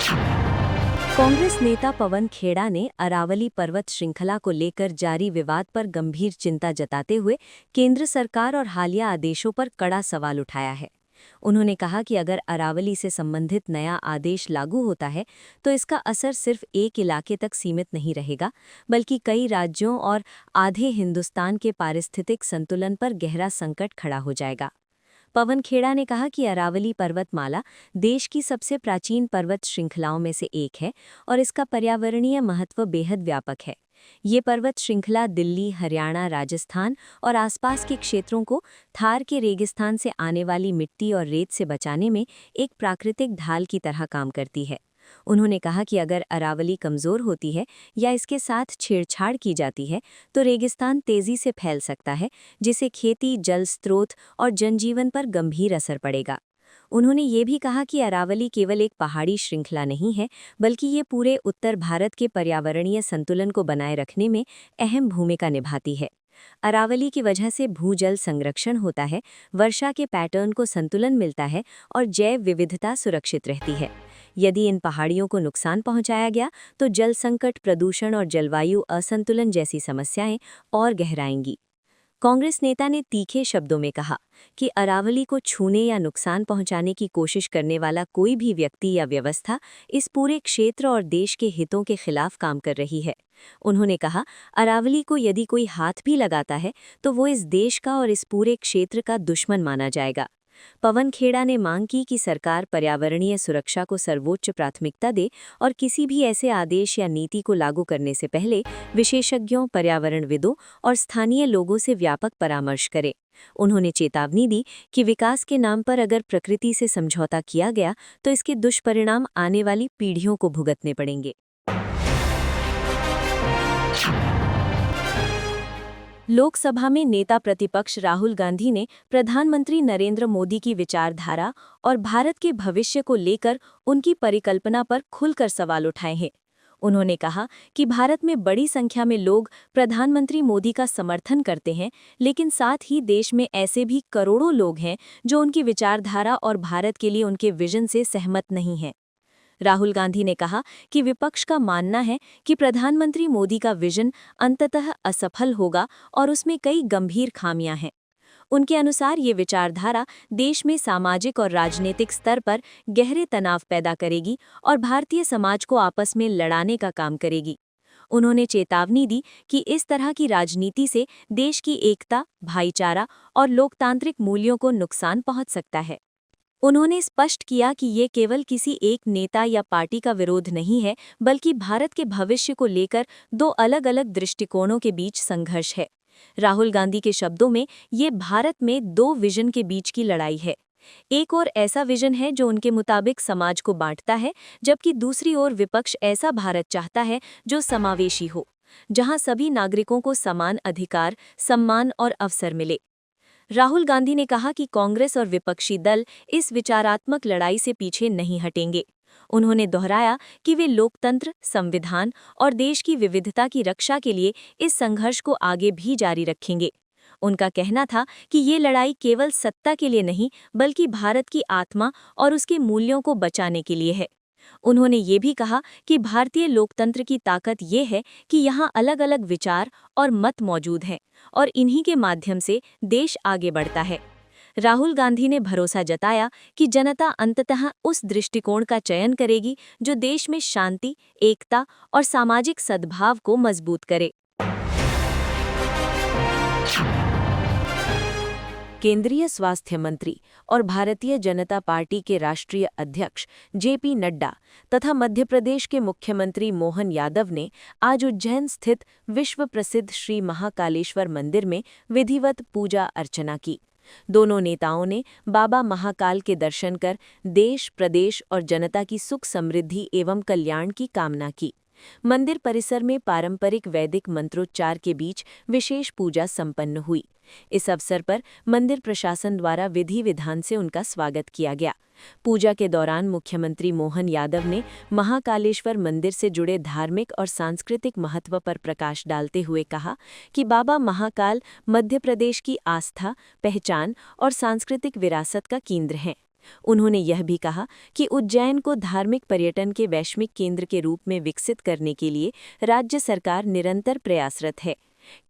कांग्रेस नेता पवन खेड़ा ने अरावली पर्वत श्रृंखला को लेकर जारी विवाद पर गंभीर चिंता जताते हुए केंद्र सरकार और हालिया आदेशों पर कड़ा सवाल उठाया है। उन्होंने कहा कि अगर अरावली से संबंधित नया आदेश लागू होता है तो इसका असर सिर्फ एक इलाके तक सीमित नहीं रहेगा, बल्कि कई राज्यों और आधे हिंदुस्तान के पारिस्थितिक संतुलन पर गहरा संकट खड़ा हो जाएगा। पवन खेड़ा ने कहा कि अरावली पर्वतमाला देश की सबसे प्राचीन पर्वत श्रृंखलाओं में से एक है और इसका पर्यावरणीय महत्व बेहद व्यापक है। ये पर्वत श्रृंखला दिल्ली, हरियाणा, राजस्थान और आसपास के क्षेत्रों को थार के रेगिस्तान से आने वाली मिट्टी और रेत से बचाने में एक प्राकृतिक ढाल की तरह काम करती है। उन्होंने कहा कि अगर अरावली कमज़ोर होती है या इसके साथ छेड़छाड़ की जाती है तो रेगिस्तान तेज़ी से फैल सकता है, जिससे खेती, जल स्रोत और जनजीवन पर गंभीर असर पड़ेगा। उन्होंने ये भी कहा कि अरावली केवल एक पहाड़ी श्रृंखला नहीं है, बल्कि ये पूरे उत्तर भारत के पर्यावरणीय संतुलन को बनाए रखने में अहम भूमिका निभाती है। अरावली की वजह से भूजल संरक्षण होता है, वर्षा के पैटर्न को संतुलन मिलता है और जैव विविधता सुरक्षित रहती है। यदि इन पहाड़ियों को नुकसान पहुंचाया गया तो जल संकट, प्रदूषण और जलवायु असंतुलन जैसी समस्याएं और गहराएंगी। कांग्रेस नेता ने तीखे शब्दों में कहा कि अरावली को छूने या नुकसान पहुंचाने की कोशिश करने वाला कोई भी व्यक्ति या व्यवस्था इस पूरे क्षेत्र और देश के हितों के खिलाफ काम कर रही है। उन्होंने कहा, अरावली को यदि कोई हाथ भी लगाता है तो वो इस देश का और इस पूरे क्षेत्र का दुश्मन माना जाएगा। पवन खेड़ा ने मांग की कि सरकार पर्यावरणीय सुरक्षा को सर्वोच्च प्राथमिकता दे और किसी भी ऐसे आदेश या नीति को लागू करने से पहले विशेषज्ञों, पर्यावरणविदों और स्थानीय लोगों से व्यापक परामर्श करे। उन्होंने चेतावनी दी कि विकास के नाम पर अगर प्रकृति से समझौता किया गया तो इसके दुष्परिणाम आने वाली पीढ़ियों को भुगतने पड़ेंगे। लोकसभा में नेता प्रतिपक्ष राहुल गांधी ने प्रधानमंत्री नरेंद्र मोदी की विचारधारा और भारत के भविष्य को लेकर उनकी परिकल्पना पर खुलकर सवाल उठाए हैं। उन्होंने कहा कि भारत में बड़ी संख्या में लोग प्रधानमंत्री मोदी का समर्थन करते हैं, लेकिन साथ ही देश में ऐसे भी करोड़ों लोग हैं जो उनकी विचारधारा और भारत के लिए उनके विजन से सहमत नहीं हैं। राहुल गांधी ने कहा कि विपक्ष का मानना है कि प्रधानमंत्री मोदी का विजन अंततः असफल होगा और उसमें कई गंभीर खामियां हैं। उनके अनुसार ये विचारधारा देश में सामाजिक और राजनीतिक स्तर पर गहरे तनाव पैदा करेगी और भारतीय समाज को आपस में लड़ाने का काम करेगी। उन्होंने चेतावनी दी कि इस तरह की राजनीति से देश की एकता, भाईचारा और लोकतांत्रिक मूल्यों को नुकसान पहुंच सकता है। उन्होंने स्पष्ट किया कि ये केवल किसी एक नेता या पार्टी का विरोध नहीं है, बल्कि भारत के भविष्य को लेकर दो अलग-अलग दृष्टिकोणों के बीच संघर्ष है। राहुल गांधी के शब्दों में ये भारत में दो विजन के बीच की लड़ाई है। एक ओर ऐसा विजन है जो उनके मुताबिक समाज को बांटता है, जबकि दूसरी ओर विपक्ष ऐसा भारत चाहता है जो समावेशी हो, जहां सभी नागरिकों को समान अधिकार, सम्मान और अवसर मिले। राहुल गांधी ने कहा कि कांग्रेस और विपक्षी दल इस विचारात्मक लड़ाई से पीछे नहीं हटेंगे। उन्होंने दोहराया कि वे लोकतंत्र, संविधान और देश की विविधता की रक्षा के लिए इस संघर्ष को आगे भी जारी रखेंगे। उनका कहना था कि ये लड़ाई केवल सत्ता के लिए नहीं, बल्कि भारत की आत्मा और उसके मूल्यों को बचाने के लिए है। उन्होंने ये भी कहा कि भारतीय लोकतंत्र की ताकत ये है कि यहाँ अलग-अलग विचार और मत मौजूद हैं और इन्हीं के माध्यम से देश आगे बढ़ता है। राहुल गांधी ने भरोसा जताया कि जनता अंततः उस दृष्टिकोण का चयन करेगी जो देश में शांति, एकता और सामाजिक सद्भाव को मजबूत करे। केंद्रीय स्वास्थ्य मंत्री और भारतीय जनता पार्टी के राष्ट्रीय अध्यक्ष जेपी नड्डा तथा मध्य प्रदेश के मुख्यमंत्री मोहन यादव ने आज उज्जैन स्थित विश्व प्रसिद्ध श्री महाकालेश्वर मंदिर में विधिवत पूजा अर्चना की। दोनों नेताओं ने बाबा महाकाल के दर्शन कर देश, प्रदेश और जनता की सुख, समृद्धि एवं कल्याण की कामना की। मंदिर परिसर में पारंपरिक वैदिक मंत्रोच्चार के बीच विशेष पूजा संपन्न हुई। इस अवसर पर मंदिर प्रशासन द्वारा विधि विधान से उनका स्वागत किया गया। पूजा के दौरान मुख्यमंत्री मोहन यादव ने महाकालेश्वर मंदिर से जुड़े धार्मिक और सांस्कृतिक महत्व पर प्रकाश डालते हुए कहा कि बाबा महाकाल मध्य प्रदेश की आस्था, पहचान और सांस्कृतिक विरासत का केंद्र हैं। उन्होंने यह भी कहा कि उज्जैन को धार्मिक पर्यटन के वैश्विक केंद्र के रूप में विकसित करने के लिए राज्य सरकार निरंतर प्रयासरत है।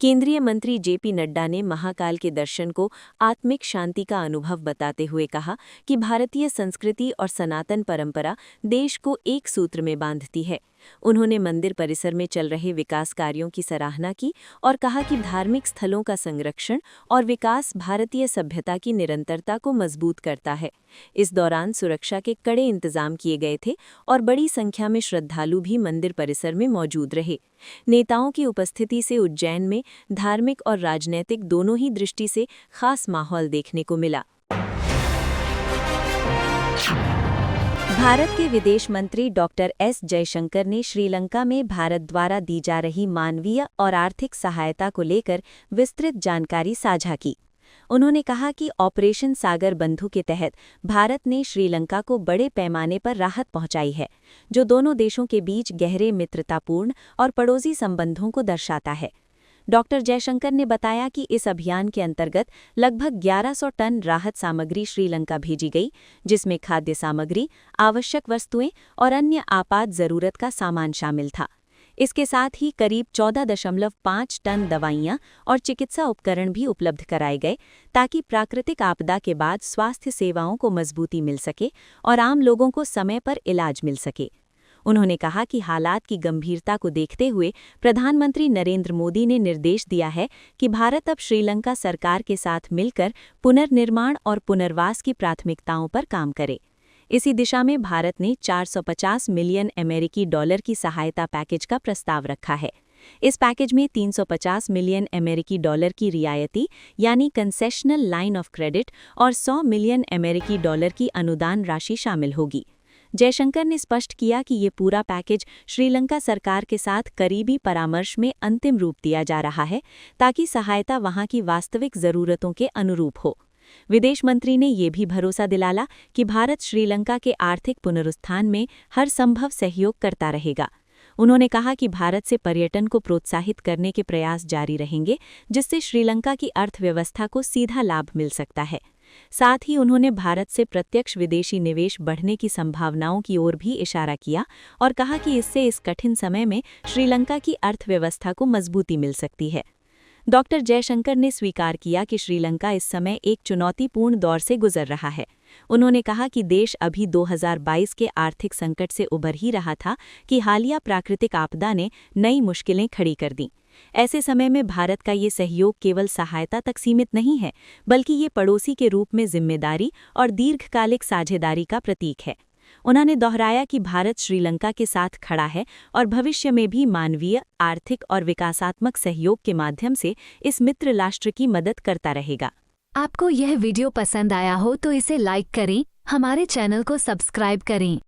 केंद्रीय मंत्री जेपी नड्डा ने महाकाल के दर्शन को आत्मिक शांति का अनुभव बताते हुए कहा कि भारतीय संस्कृति और सनातन परंपरा देश को एक सूत्र में बांधती है। उन्होंने मंदिर परिसर में चल रहे विकास कार्यों की सराहना की और कहा कि धार्मिक स्थलों का संरक्षण और विकास भारतीय सभ्यता की निरंतरता को मजबूत करता है। इस दौरान सुरक्षा के कड़े इंतजाम किए गए थे और बड़ी संख्या में श्रद्धालु भी मंदिर परिसर में मौजूद रहे। नेताओं की उपस्थिति से उज्जैन में धार्मिक और राजनीतिक दोनों ही दृष्टि से खास माहौल देखने को मिला। भारत के विदेश मंत्री डॉक्टर एस जयशंकर ने श्रीलंका में भारत द्वारा दी जा रही मानवीय और आर्थिक सहायता को लेकर विस्तृत जानकारी साझा की। उन्होंने कहा कि ऑपरेशन सागर बंधु के तहत भारत ने श्रीलंका को बड़े पैमाने पर राहत पहुंचाई है, जो दोनों देशों के बीच गहरे मित्रतापूर्ण और पड़ोसी संबंधों को दर्शाता है। डॉक्टर जयशंकर ने बताया कि इस अभियान के अंतर्गत लगभग 1100 टन राहत सामग्री श्रीलंका भेजी गई, जिसमें खाद्य सामग्री, आवश्यक वस्तुएं और अन्य आपात जरूरत का सामान शामिल था। इसके साथ ही करीब 14.5 टन दवाइयां और चिकित्सा उपकरण भी उपलब्ध कराए गए, ताकि प्राकृतिक आपदा के बाद स्वास्थ्य सेवाओं को मजबूती मिल सके और आम लोगों को समय पर इलाज मिल सके। उन्होंने कहा कि हालात की गंभीरता को देखते हुए प्रधानमंत्री नरेंद्र मोदी ने निर्देश दिया है कि भारत अब श्रीलंका सरकार के साथ मिलकर पुनर्निर्माण और पुनर्वास की प्राथमिकताओं पर काम करे। इसी दिशा में भारत ने 450 मिलियन अमेरिकी डॉलर की सहायता पैकेज का प्रस्ताव रखा है। इस पैकेज में 350 मिलियन अमेरिकी डॉलर की रियायती यानी कंसेशनल लाइन ऑफ क्रेडिट और 100 मिलियन अमेरिकी डॉलर की अनुदान राशि शामिल होगी। जयशंकर ने स्पष्ट किया कि ये पूरा पैकेज श्रीलंका सरकार के साथ करीबी परामर्श में अंतिम रूप दिया जा रहा है, ताकि सहायता वहां की वास्तविक जरूरतों के अनुरूप हो। विदेश मंत्री ने ये भी भरोसा दिलाया कि भारत श्रीलंका के आर्थिक पुनरुत्थान में हर संभव सहयोग करता रहेगा। उन्होंने कहा कि भारत से पर्यटन को प्रोत्साहित करने के प्रयास जारी रहेंगे, जिससे श्रीलंका की अर्थव्यवस्था को सीधा लाभ मिल सकता है। साथ ही उन्होंने भारत से प्रत्यक्ष विदेशी निवेश बढ़ने की संभावनाओं की ओर भी इशारा किया और कहा कि इससे इस कठिन समय में श्रीलंका की अर्थव्यवस्था को मजबूती मिल सकती है। डॉक्टर जयशंकर ने स्वीकार किया कि श्रीलंका इस समय एक चुनौतीपूर्ण दौर से गुजर रहा है। उन्होंने कहा कि देश अभी 2022 के आर्थिक संकट से उभर ही रहा था कि हालिया प्राकृतिक आपदा ने नई मुश्किलें खड़ी कर दीं। ऐसे समय में भारत का ये सहयोग केवल सहायता तक सीमित नहीं है, बल्कि ये पड़ोसी के रूप में जिम्मेदारी और दीर्घकालिक साझेदारी का प्रतीक है। उन्होंने दोहराया कि भारत श्रीलंका के साथ खड़ा है और भविष्य में भी मानवीय, आर्थिक और विकासात्मक सहयोग के माध्यम से इस मित्र राष्ट्र की मदद करता रहेगा। आपको यह वीडियो पसंद आया हो तो इसे लाइक करें, हमारे चैनल को सब्सक्राइब करें